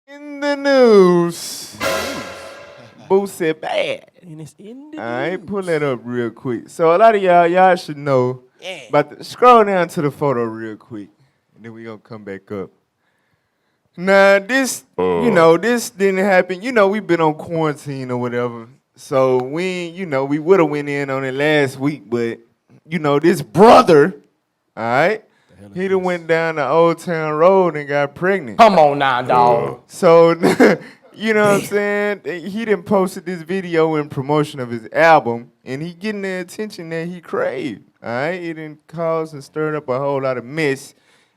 In the news, Boosie bad. And it's in the All right, news. pull that up real quick. So a lot of y'all should know. Yeah. But scroll down to the photo real quick, and then we gonna come back up. Now this, this didn't happen. We've been on quarantine or whatever. So we would have went in on it last week, but this brother, all right, he done went down the Old Town Road and got pregnant. Come on now, dog. So, you know what I'm saying? He done posted this video in promotion of his album, and he getting the attention that he craved. All right, it done caused and stirred up a whole lot of mess,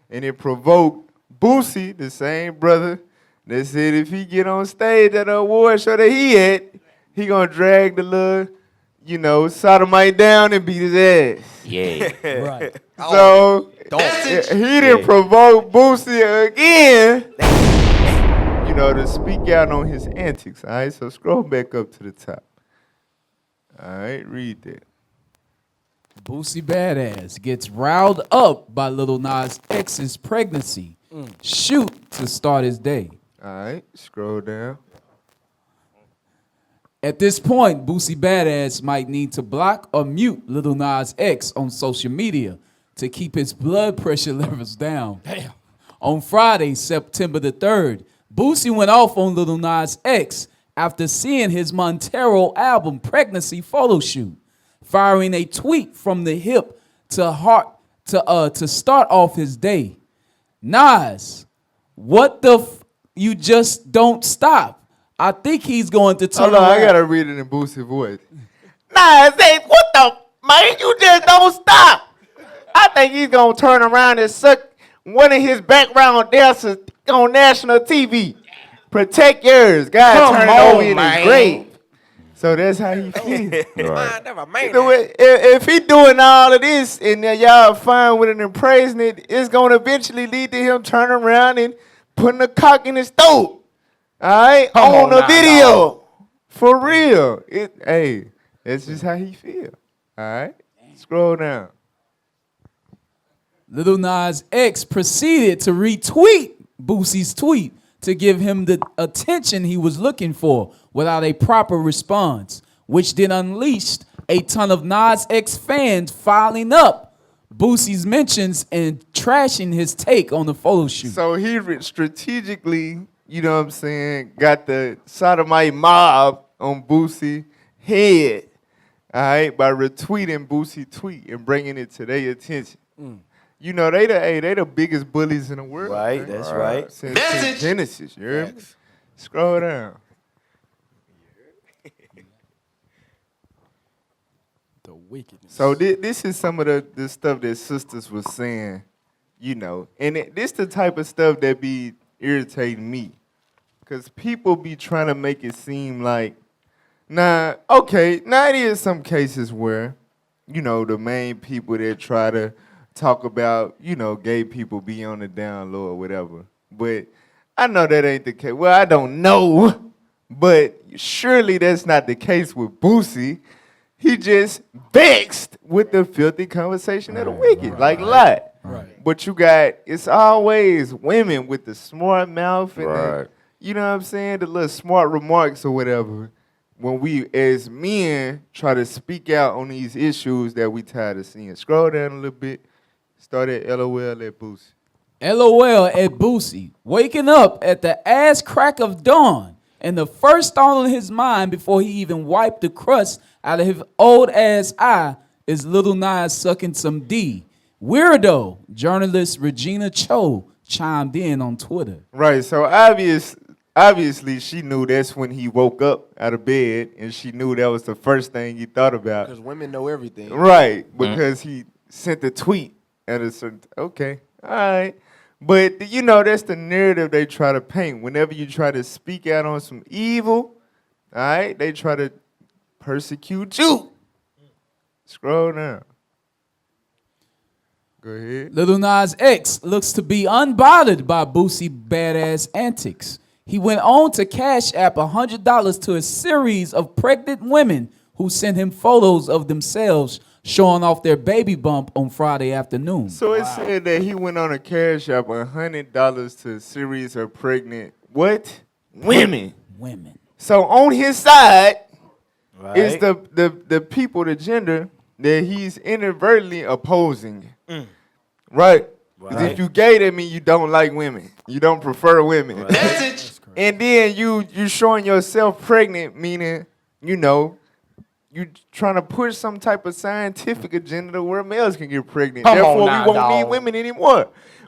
and it provoked Boosie, the same brother, that said if he get on stage at the award show that he at, he gonna drag the little, sodomite down and beat his ass. Yeah. Right. So he didn't provoke Boosie again, to speak out on his antics. All right, so scroll back up to the top. All right, read that. Boosie Badass gets riled up by Lil Nas X's pregnancy. Shoot to start his day. All right, scroll down. At this point, Boosie Badass might need to block or mute Lil Nas X on social media to keep his blood pressure levels down. Damn. On Friday, September the 3rd, Boosie went off on Lil Nas X after seeing his Montero album Pregnancy photo shoot, firing a tweet from the hip to heart to start off his day. Nas, what the you just don't stop. I think he's going to turn Hold on, I around. gotta read it in Boosie's voice. Nah, say, what the, man, you just don't stop. I think he's gonna turn around and suck one of his background dancers on national TV. Protect yours. God turn it over in his grave. So that's how he feels. I never made If he doing all of this and y'all fine with it and praising it, it's gonna eventually lead to him turning around and putting a cock in his throat. All right, on the video, for real. Hey, that's just how he feel. All right, scroll down. Lil Nas X proceeded to retweet Boosie's tweet to give him the attention he was looking for without a proper response, which then unleashed a ton of Nas X fans filing up Boosie's mentions and trashing his take on the photo shoot. So he strategically, got the sodomite mob on Boosie head, all right, by retweeting Boosie tweet and bringing it to their attention. They the biggest bullies in the world. Right, man. that's right. Since Genesis, you hear me? Scroll down. The wickedness. So this is some of the stuff that sisters was saying, and this the type of stuff that be irritating me, because people be trying to make it seem like, now it is some cases where, the main people that try to talk about, gay people be on the down low or whatever, but I know that ain't the case. Well, I don't know, but surely that's not the case with Boosie. He just vexed with the filthy conversation of the wicked, like lot. Right. But it's always women with the smart mouth and the, what I'm saying, the little smart remarks or whatever. When we as men try to speak out on these issues that we tired of seeing. Scroll down a little bit. Start at LOL at Boosie. LOL at Boosie, waking up at the ass crack of dawn, and the first thought on his mind before he even wiped the crust out of his old ass eye is Lil Nas sucking some D. Weirdo, journalist Regina Cho chimed in on Twitter. Right, so obviously she knew that's when he woke up out of bed, and she knew that was the first thing he thought about. Because women know everything. Right, because he sent the tweet at a certain, okay, all right. But, that's the narrative they try to paint. Whenever you try to speak out on some evil, all right, they try to persecute you. Scroll down. Go ahead. Lil Nas X looks to be unbothered by Boosie Badass antics. He went on to cash app $100 to a series of pregnant women who sent him photos of themselves showing off their baby bump on Friday afternoon. So it said that he went on a cash app $100 to a series of pregnant what? Women. Women. So on his side Right. is the people, the gender that he's inadvertently opposing. Right? Because if you gay, that means you don't like women. You don't prefer women. And then you showing yourself pregnant, meaning, you know, you trying to push some type of scientific agenda where males can get pregnant. Come Therefore, on now, we won't need dog. women anymore.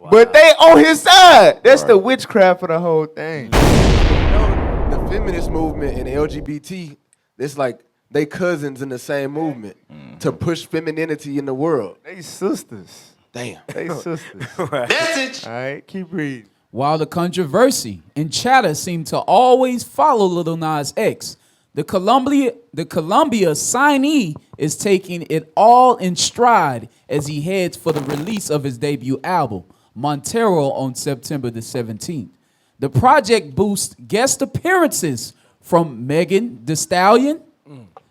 But they on his side. That's the witchcraft of the whole thing. The feminist movement and LGBT, it's like they cousins in the same movement to push femininity in the world. They sisters. Damn. They sisters. All right, keep reading. While the controversy and chatter seem to always follow Lil Nas X, the Columbia signee is taking it all in stride as he heads for the release of his debut album, Montero, on September the 17th. The project boasts guest appearances from Megan Thee Stallion,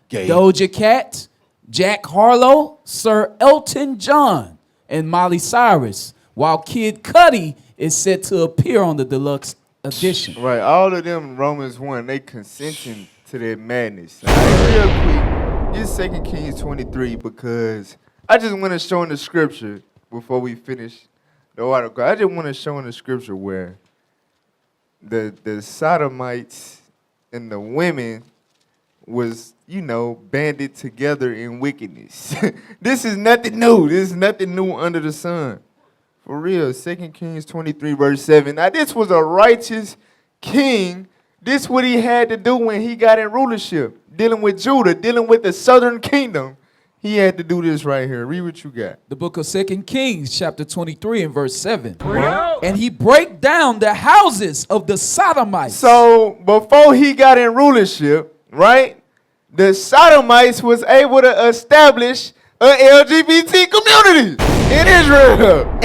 Gay. Doja Cat, Jack Harlow, Sir Elton John, and Miley Cyrus, while Kid Cudi is set to appear on the deluxe edition. Right, all of them Romans 1, they consenting to their madness. All right, real quick, get 2 Kings 23 because I just want to show in the scripture before we finish the article. I just want to show in the scripture where the Sodomites and the women was, you know, banded together in wickedness. This is nothing new. This is nothing new under the sun. For real, 2 Kings 23, verse 7. Now, this was a righteous king. This what he had to do when he got in rulership, dealing with Judah, dealing with the southern kingdom. He had to do this right here. Read what you got. The book of 2 Kings, chapter 23 and verse 7. And he break down the houses of the Sodomites. So, before he got in rulership, right, the Sodomites was able to establish an LGBT community in Israel.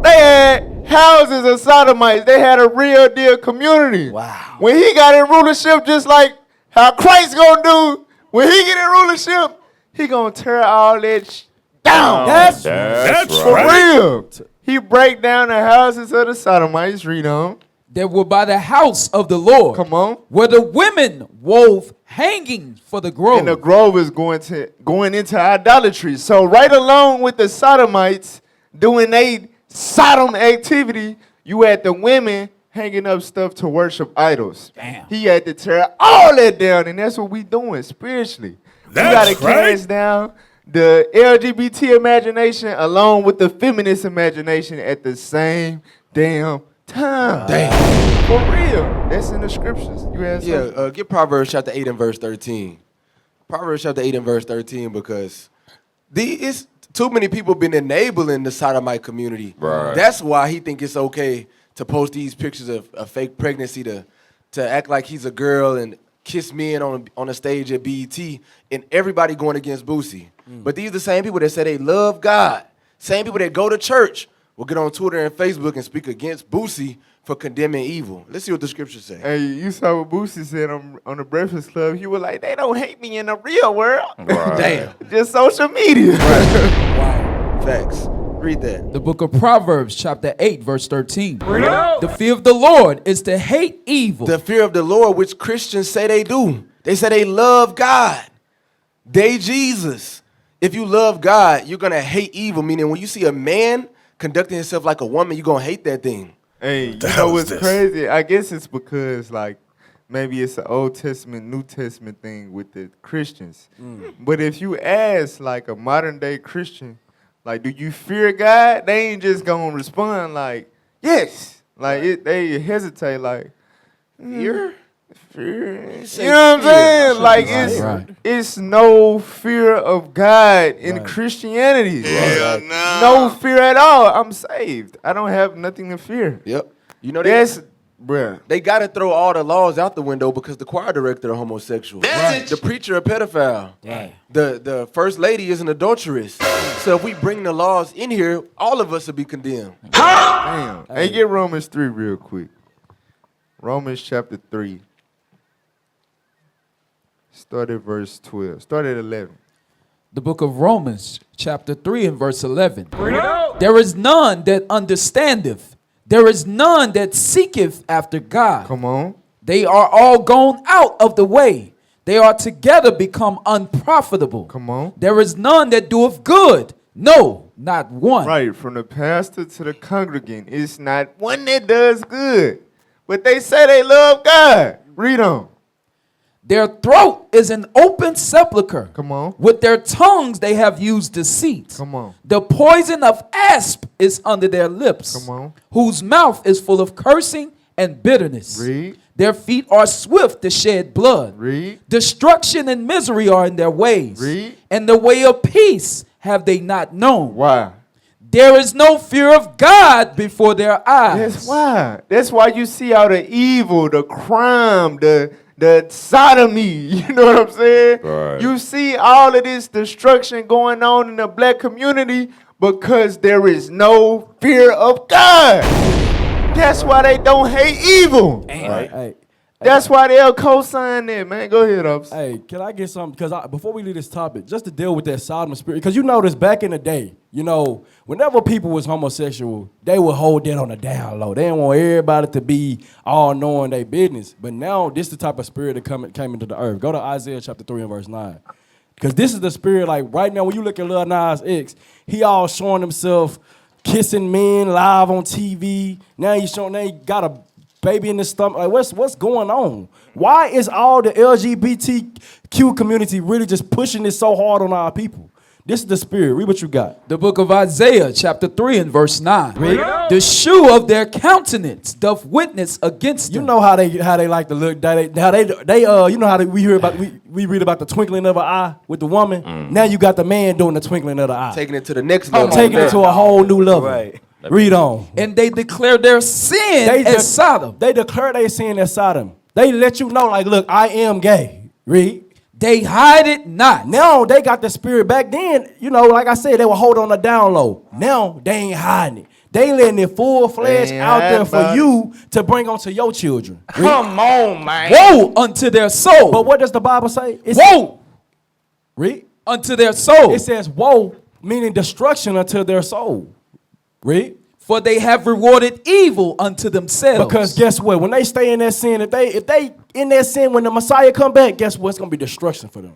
They had houses of Sodomites. They had a real deal community. Wow. When he got in rulership, just like how Christ gonna do, when he get in rulership, he gonna tear all that down. That's For real. He break down the houses of the Sodomites. Read on. that were by the house of the Lord. Come on. Where the women wove hangings for the grove. And the grove is going into idolatry. So right along with the Sodomites doing a Sodom activity, you had the women hanging up stuff to worship idols. Damn. He had to tear all that down, and that's what we doing spiritually. We gotta cast down the LGBT imagination along with the feminist imagination at the same damn time. Damn. For real. That's in the scriptures. You had something? Yeah, get Proverbs chapter 8 and verse 13. Proverbs chapter 8 and verse 13, because it's too many people been enabling the Sodomite community. Right. That's why he think it's okay to post these pictures of a fake pregnancy to act like he's a girl and kiss men on a stage at BET, and everybody going against Boosie. But these are the same people that say they love God. Same people that go to church will get on Twitter and Facebook and speak against Boosie for condemning evil. Let's see what the scriptures say. Hey, you saw what Boosie said on the Breakfast Club. He was like, they don't hate me in the real world. Right. Damn. Just social media. Wow. Facts. Read that. The book of Proverbs, chapter 8, verse 13. The fear of the Lord is to hate evil. The fear of the Lord, which Christians say they do. They say they love God. They Jesus. If you love God, you're going to hate evil, meaning when you see a man conducting himself like a woman, you're going to hate that thing. Hey, you hell know is what's this? crazy? I guess it's because, like, maybe it's an Old Testament, New Testament thing with the Christians. But if you ask, like, a modern-day Christian, like, do you fear God? They ain't just going to respond like, yes. Like, they hesitate like, Fear? fear. You say know what I'm fear. saying? Like, Right. it's no fear of God in Christianity. Yeah, No fear at all. I'm saved. I don't have nothing to fear. Yep. You know, That's, bruh. they got to throw all the laws out the window because the choir director a homosexual. The preacher a pedophile. Damn. The first lady is an adulteress. So if we bring the laws in here, all of us will be condemned. Damn. Hey, get Romans 3 real quick. Romans chapter 3. Start at verse 12. Start at 11. The book of Romans, chapter 3 and verse 11. There is none that understandeth. There is none that seeketh after God. Come on. They are all gone out of the way. They are together become unprofitable. Come on. There is none that doeth good. No, not one. Right, from the pastor to the congregant, it's not one that does good. But they say they love God. Read on. Their throat is an open sepulchre. Come on. With their tongues they have used deceit. Come on. The poison of asp is under their lips. Come on. Whose mouth is full of cursing and bitterness. Read. Their feet are swift to shed blood. Read. Destruction and misery are in their ways. Read. And the way of peace have they not known. Why? There is no fear of God before their eyes. That's why. That's why you see all the evil, the crime, the sodomy. You know what I'm saying? Right. You see all of this destruction going on in the black community because there is no fear of God. That's why they don't hate evil. Hey, That's why they'll co-sign it, man. Go ahead, Ups. hey, can I get something? Because before we leave this topic, just to deal with that Sodom spirit, because you notice back in the day, you know, whenever people was homosexual, they would hold that on the down low. They didn't want everybody to be all knowing their business. But now this is the type of spirit that came into the earth. Go to Isaiah chapter 3 and verse 9. Because this is the spirit, like right now when you look at Lil Nas X, he all showing himself kissing men live on TV. Now he got a baby in the stomach. Like what's going on? Why is all the LGBTQ community really just pushing this so hard on our people? This is the spirit. Read what you got. The book of Isaiah, chapter 3 and verse 9. The shoe of their countenance doth witness against them. You know how they like to look. You know how we read about the twinkling of an eye with the woman. Now you got the man doing the twinkling of the eye. Taking it to the next level. Taking it to a whole new level. Right. Read on. And they declare their sin as Sodom. They declare their sin as Sodom. They let you know, like, look, I am gay. Read. They hide it not. Now they got the spirit. Back then, you know, like I said, they would hold on the down low. Now they ain't hiding it. They letting it full-fledged out there for you to bring onto your children. Read. Come on, man. Woe unto their soul. But what does the Bible say? Woe Read. unto their soul. It says woe, meaning destruction unto their soul. Read. For they have rewarded evil unto themselves. Because guess what? When they stay in that sin, if they in that sin when the Messiah come back, guess what? It's gonna be destruction for them.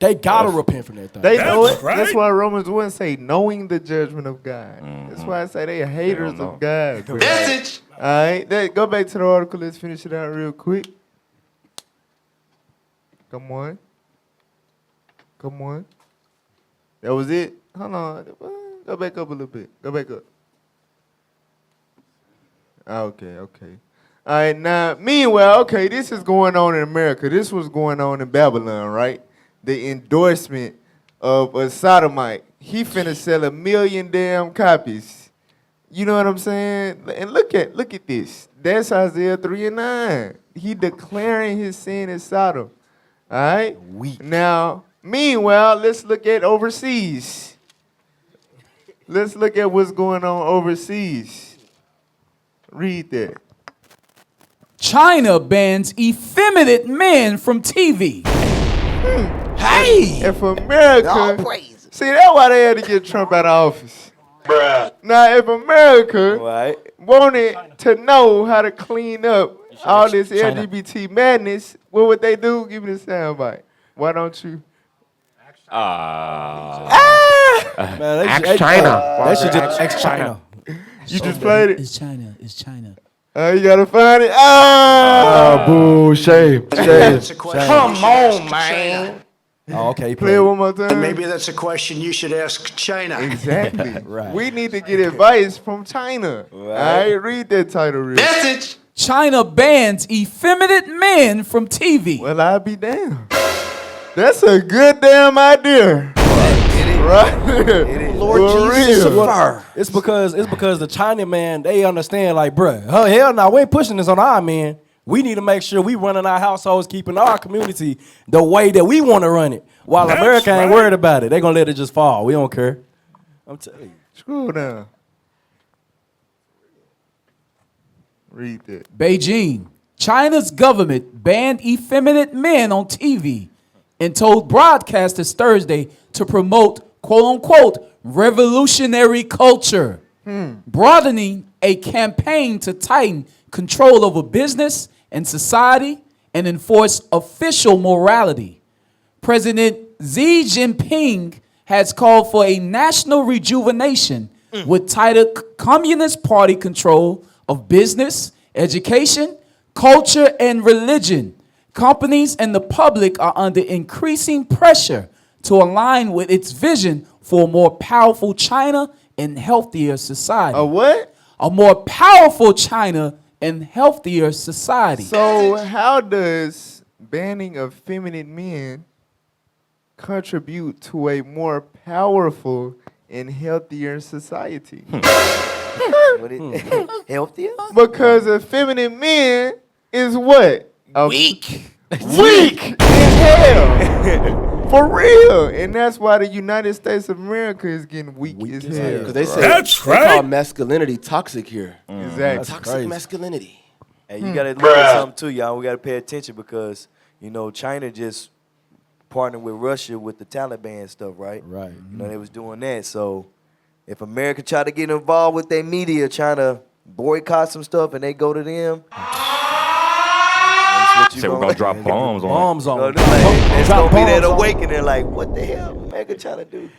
They gotta repent from that thing. They know it. right. That's why Romans 1 say, knowing the judgment of God. That's why I say they are haters of God. bro. Message. All right, go back to the article. Let's finish it out real quick. Come on. That was it? Hold on. Go back up a little bit. Go back up. Okay. All right, now, meanwhile, okay, this is going on in America. This was going on in Babylon, right? The endorsement of a sodomite. He finna sell 1 million damn copies. You know what I'm saying? And look at this. That's Isaiah 3 and 9. He declaring his sin as Sodom. All right? Now, meanwhile, let's look at overseas. Let's look at what's going on overseas. Read that. China bans effeminate men from TV. Hey. If America, All praises. see, that's why they had to get Trump out of office. Bruh. Now, if America wanted to know how to clean up all this LGBT madness, what would they do? Give me the soundbite. Why don't you? Man, Ask China. They should just ex China. You just played it? It's China. It's China. You gotta find it. Ah! Boo, shame. Come on, man. Oh, okay. Play it one more time. Maybe that's a question you should ask China. Exactly. Right. We need to get advice from China. All right, read that title real. Message. China bans effeminate men from TV. Well, I'll be damned. That's a good damn idea. Right there. Lord For Jesus real. of fire. It's because the China man, they understand, like, bruh, hell no, we ain't pushing this on our men. We need to make sure we running our households, keeping our community the way that we want to run it. While That's America ain't right. worried about it. They gonna let it just fall. We don't care. I'm telling you. Scroll down. Read that. Beijing. China's government banned effeminate men on TV and told broadcasters Thursday to promote, quote unquote, revolutionary culture. broadening a campaign to tighten control over business and society and enforce official morality. President Xi Jinping has called for a national rejuvenation with tighter Communist Party control of business, education, culture, and religion. Companies and the public are under increasing pressure to align with its vision for a more powerful China and healthier society. A what? A more powerful China and healthier society. So how does banning of feminine men contribute to a more powerful and healthier society? Healthier? Because effeminate men is what? Weak. Weak as hell. For real. And that's why the United States of America is getting weak as hell. Because they say they call masculinity toxic here. Exactly. Toxic masculinity. Hey, you gotta look at something too, y'all. We gotta pay attention because China just partnered with Russia with the Taliban stuff, right? Right. They was doing that. So if America try to get involved with their media, trying to boycott some stuff, and they go to them, Say we're gonna drop bombs on. Bombs on them. It's Drop gonna be that bombs on 'em. awakening. Like, what the hell, America trying to do?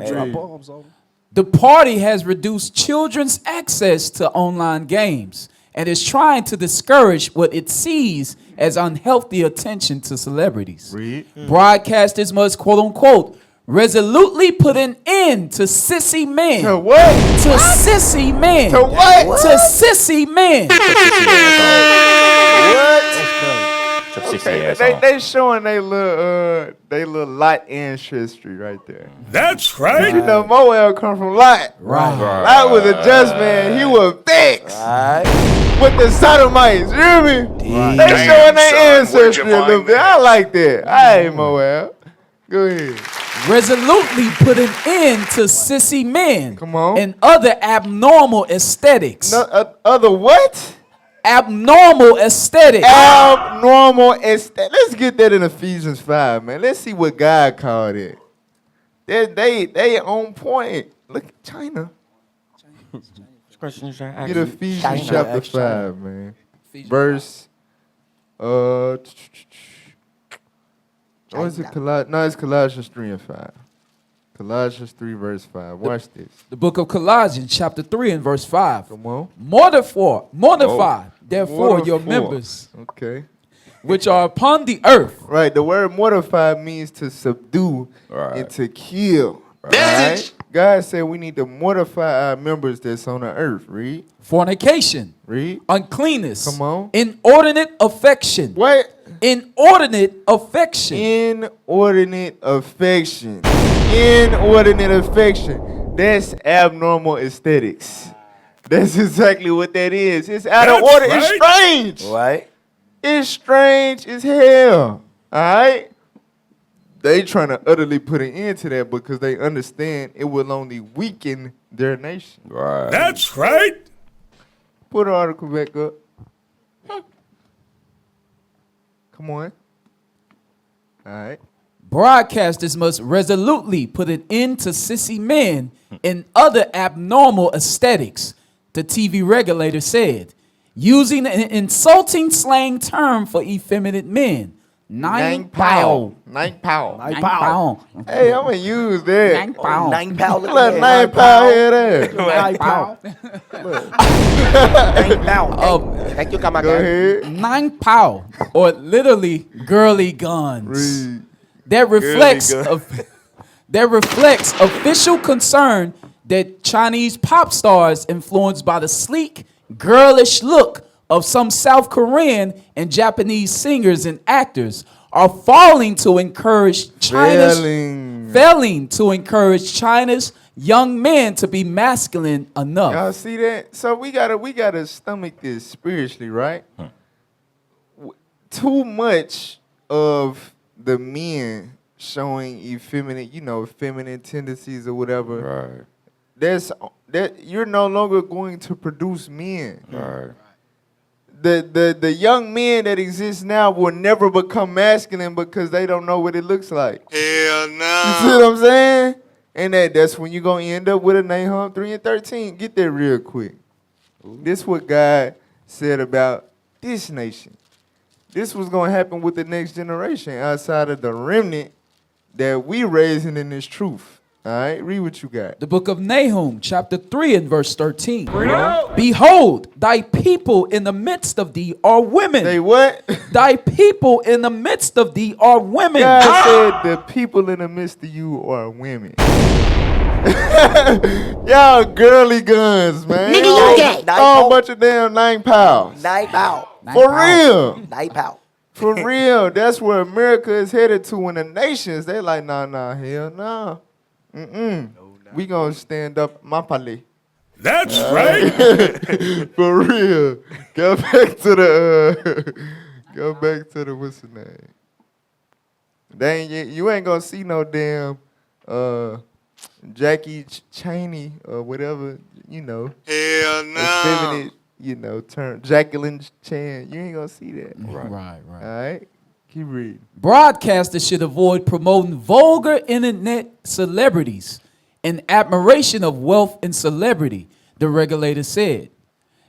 Drop bombs on them. The party has reduced children's access to online games and is trying to discourage what it sees as unhealthy attention to celebrities. Read. Broadcasters must, quote unquote, resolutely put an end to sissy men. To what? To sissy men. To what? To sissy men. They showing they little Lot ancestry right there. That's right. You know, Moab come from Lot. Right. Lot was a just man. He was fixed with the sodomites. You hear me? They showing their ancestry a little bit. I like that. Hey, Moab. Go ahead. Resolutely put an end to sissy men. Come on. And other abnormal aesthetics. No, other what? Abnormal aesthetics. Abnormal aesthetic. Let's get that in Ephesians 5, man. Let's see what God called it. They on point. Look at China. Get Ephesians chapter 5, man. Verse what is it? No, it's Colossians 3 and 5. Colossians 3 verse 5. Watch this. The book of Colossians, chapter 3 and verse 5. Come on. Mortify, therefore, your Mortify. members, Okay. which are upon the earth. Right. The word mortify means to subdue and to kill. Right? God said we need to mortify our members that's on the earth. Read. Fornication, Read. uncleanness, Come on. inordinate affection. What? Inordinate affection. Inordinate affection. Inordinate affection. That's abnormal aesthetics. That's exactly what that is. It's out of order. It's strange. Right? It's strange as hell. All right? They trying to utterly put an end to that because they understand it will only weaken their nation. Right. That's right. Put the article back up. Come on. All right. Broadcasters must resolutely put an end to sissy men and other abnormal aesthetics, the TV regulator said, using an insulting slang term for effeminate men. Nine pow. Nine pow. Nine pow. Hey, I'm going to use that. Nine pow. 9 pound. Look, 9 pow here there. Nine pow. 9 pound. Thank you, Go ahead. Nine pow, or literally girly guns. Read. That reflects official concern that Chinese pop stars influenced by the sleek, girlish look of some South Korean and Japanese singers and actors are failing to encourage China's young men to be masculine enough. Y'all see that? So we gotta stomach this spiritually, right? Too much of the men showing effeminate, feminine tendencies or whatever. Right. That you're no longer going to produce men. Right. The young men that exist now will never become masculine because they don't know what it looks like. Hell no. You see what I'm saying? And that's when you're going to end up with a Nahum 3 and 13. Get that real quick. This what God said about this nation. This was going to happen with the next generation outside of the remnant that we raising in this truth. All right, read what you got. The book of Nahum, chapter 3 and verse 13. Behold, thy people in the midst of thee are women. They what? Thy people in the midst of thee are women. God said the people in the midst of you are women. Y'all girly guns, man. Nigga, you gay. Oh, bunch of damn 9 pounds. Night out. For real. Night out. For real. That's where America is headed to in the nations. They like, nah, hell nah. We gonna stand up mapale. That's right. For real. Go back to the what's the name? You ain't gonna see no damn Jackie Chaney or whatever, you know. Hell no. Effeminate, you know, term. Jacqueline Chan. You ain't gonna see that. Right. All right? Keep reading. Broadcasters should avoid promoting vulgar internet celebrities and admiration of wealth and celebrity, the regulator said.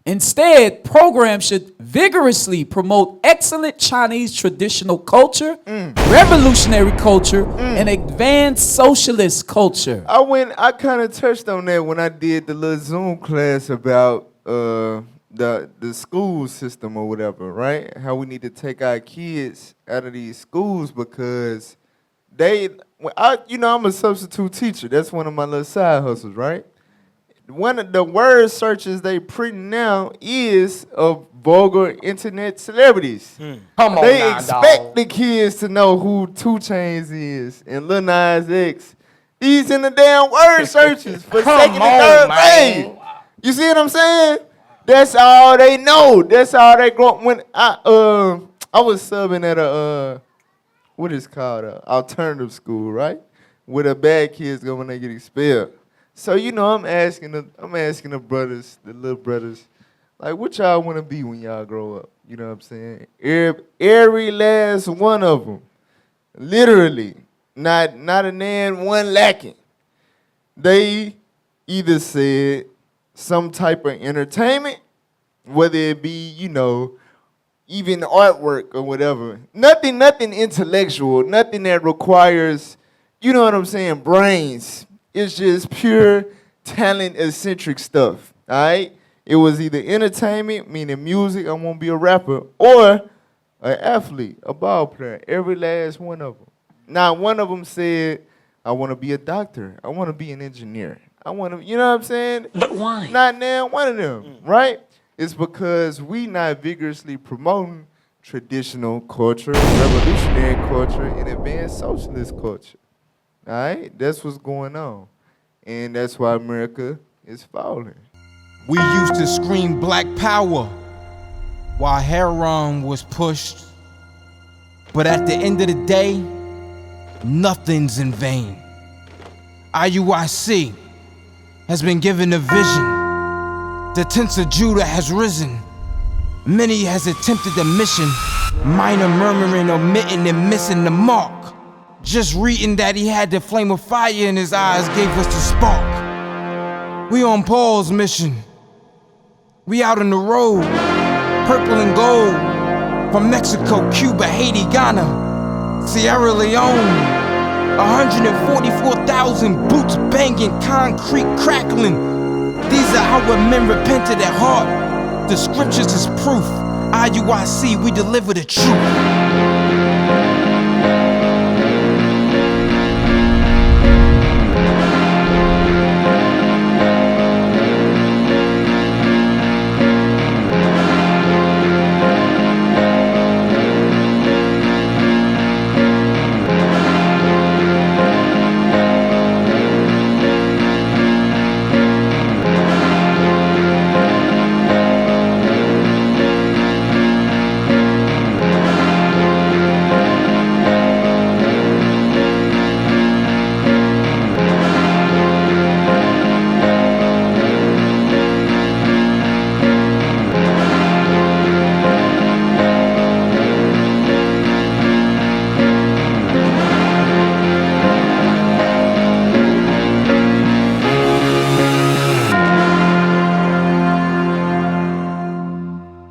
Instead, programs should vigorously promote excellent Chinese traditional culture, revolutionary culture, and advanced socialist culture. I kind of touched on that when I did the little Zoom class about the school system or whatever, right? How we need to take our kids out of these schools because I'm a substitute teacher. That's one of my little side hustles, right? One of the word searches they printing now is of vulgar internet celebrities. Come on They now, expect dawg. the kids to know who 2 Chainz is and Lil Nas X. These in the damn word searches for second and third grade. You see what I'm saying? That's all they know. That's all they grow. When I was subbing at a what is called a alternative school, right? Where the bad kids go when they get expelled. So I'm asking the brothers, the little brothers, like, what y'all want to be when y'all grow up? You know what I'm saying? Every last one of them, literally, not a nan one lacking. They either said some type of entertainment, whether it be, even artwork or whatever. Nothing intellectual, nothing that requires, you know what I'm saying, brains. It's just pure talent-eccentric stuff, all right? It was either entertainment, meaning music, I want to be a rapper, or an athlete, a ball player, every last one of them. Now, one of them said, I want to be a doctor. I want to be an engineer. I want to, you know what I'm saying? But why? Not now one of them, right? It's because we not vigorously promoting traditional culture, revolutionary culture, and advanced socialist culture. All right? That's what's going on. And that's why America is falling. We used to scream black power while heroin was pushed. But at the end of the day, nothing's in vain. IUIC has been given a vision. The tents of Judah has risen. Many has attempted the mission. Minor murmuring, omitting, and missing the mark. Just reading that he had the flame of fire in his eyes gave us the spark. We on Paul's mission. We out on the road. Purple and gold. From Mexico, Cuba, Haiti, Ghana, Sierra Leone. 144,000 boots banging, concrete crackling. These are our men repented at heart. The scriptures is proof. IUIC, we deliver the truth.